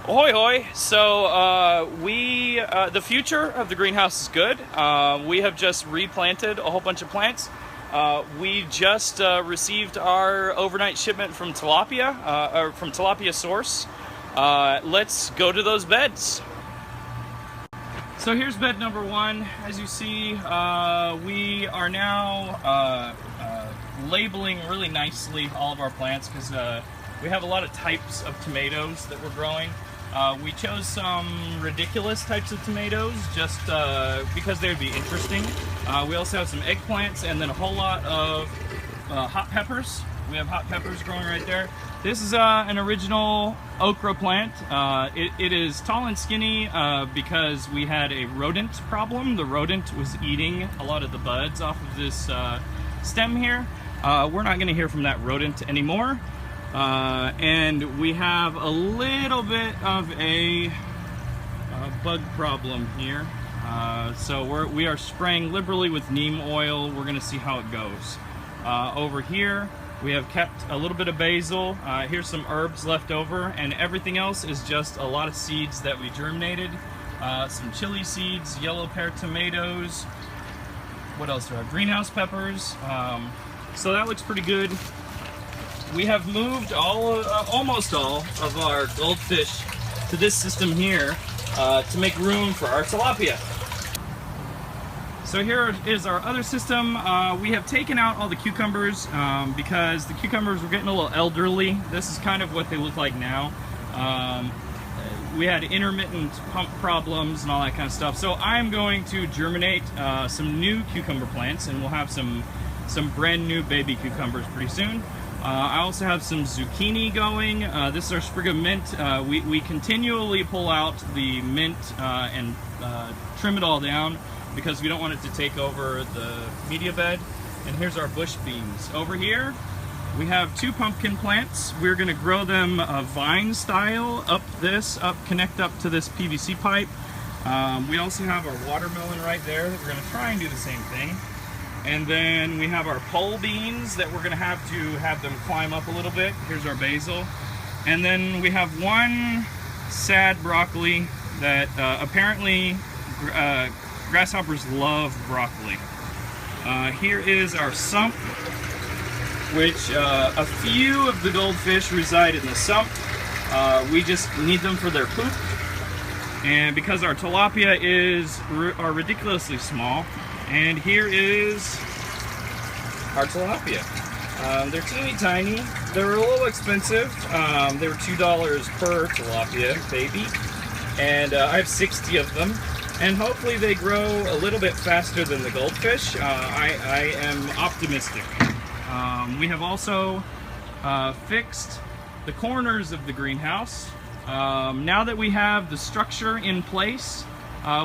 Ahoy hoy! So the future of the greenhouse is good. We have just replanted a whole bunch of plants. We just received our overnight shipment from tilapia, or from tilapia source. Let's go to those beds. So here's bed number one. As you see, we are now labeling really nicely all of our plants because we have a lot of types of tomatoes that we're growing. We chose some ridiculous types of tomatoes just because they would be interesting. We also have some eggplants and then a whole lot of hot peppers. We have hot peppers growing right there. This is an original okra plant. It is tall and skinny because we had a rodent problem. The rodent was eating a lot of the buds off of this stem here. We're not going to hear from that rodent anymore. And we have a little bit of a bug problem here. So we are spraying liberally with neem oil. We're going to see how it goes. Over here, we have kept a little bit of basil. Here's some herbs left over, and everything else is just a lot of seeds that we germinated. Some chili seeds, yellow pear tomatoes. What else do I have? Greenhouse peppers. So that looks pretty good. We have moved almost all of our goldfish to this system here to make room for our tilapia. So here is our other system. We have taken out all the cucumbers because the cucumbers were getting a little elderly. This is kind of what they look like now. We had intermittent pump problems and all that kind of stuff. So I'm going to germinate some new cucumber plants, and we'll have some brand new baby cucumbers pretty soon. I also have some zucchini going. This is our sprig of mint. We continually pull out the mint and trim it all down because we don't want it to take over the media bed. And here's our bush beans. Over here, we have two pumpkin plants. We're going to grow them vine style connect up to this PVC pipe. We also have our watermelon right there that we're going to try and do the same thing. And then we have our pole beans that we're going to have them climb up a little bit. Here's our basil. And then we have one sad broccoli that apparently grasshoppers love broccoli. Here is our sump, which a few of the goldfish reside in the sump. We just need them for their poop. And because our tilapia are ridiculously small. And here is our tilapia. They're teeny tiny. They're a little expensive. They were $2 per tilapia baby. And I have 60 of them. And hopefully they grow a little bit faster than the goldfish. I am optimistic. We have also fixed the corners of the greenhouse. Now that we have the structure in place,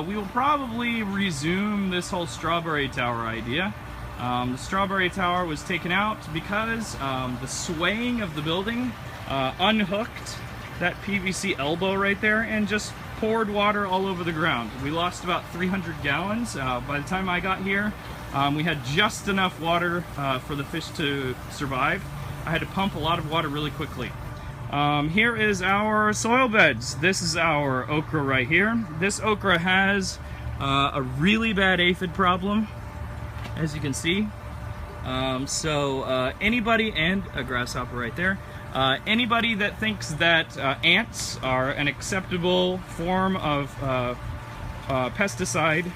we will probably resume this whole strawberry tower idea. The strawberry tower was taken out because the swaying of the building unhooked that PVC elbow right there and just poured water all over the ground. We lost about 300 gallons. By the time I got here, we had just enough water for the fish to survive. I had to pump a lot of water really quickly. Here is our soil beds. This is our okra right here. This okra has a really bad aphid problem, as you can see. Anybody, and a grasshopper right there, anybody that thinks that ants are an acceptable form of pesticide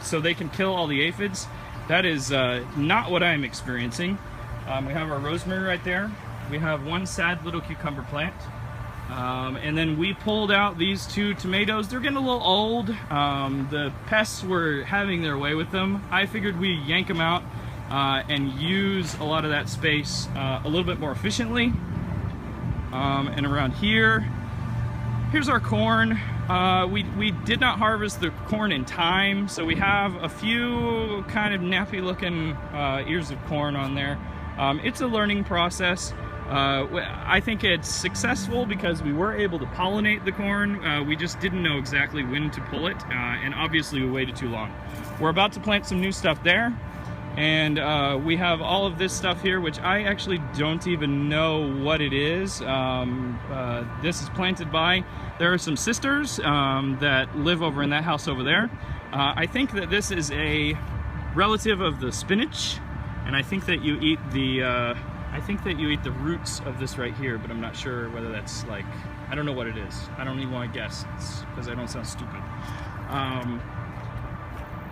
so they can kill all the aphids, that is not what I'm experiencing. We have our rosemary right there. We have one sad little cucumber plant. And then we pulled out these two tomatoes. They're getting a little old. The pests were having their way with them. I figured we yank them out and use a lot of that space a little bit more efficiently. And around here, here's our corn. We did not harvest the corn in time, so we have a few kind of nappy looking ears of corn on there. It's a learning process. I think it's successful because we were able to pollinate the corn. We just didn't know exactly when to pull it, and obviously we waited too long. We're about to plant some new stuff there. And we have all of this stuff here, which I actually don't even know what it is. This is planted by, there are some sisters that live over in that house over there. I think that this is a relative of the spinach, and I think that you eat the roots of this right here, but I'm not sure whether that's like, I don't know what it is. I don't even want to guess because I don't sound stupid.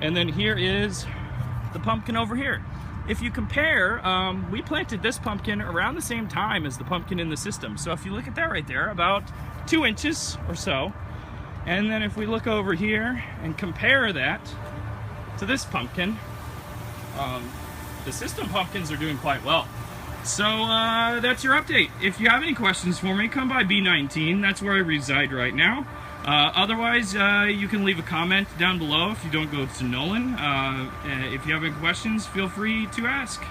And then here is the pumpkin over here. If you compare, we planted this pumpkin around the same time as the pumpkin in the system. So if you look at that right there, about 2 inches or so. And then if we look over here and compare that to this pumpkin, the system pumpkins are doing quite well. So that's your update. If you have any questions for me, come by B19. That's where I reside right now. Otherwise, you can leave a comment down below if you don't go to Nolan. If you have any questions, feel free to ask.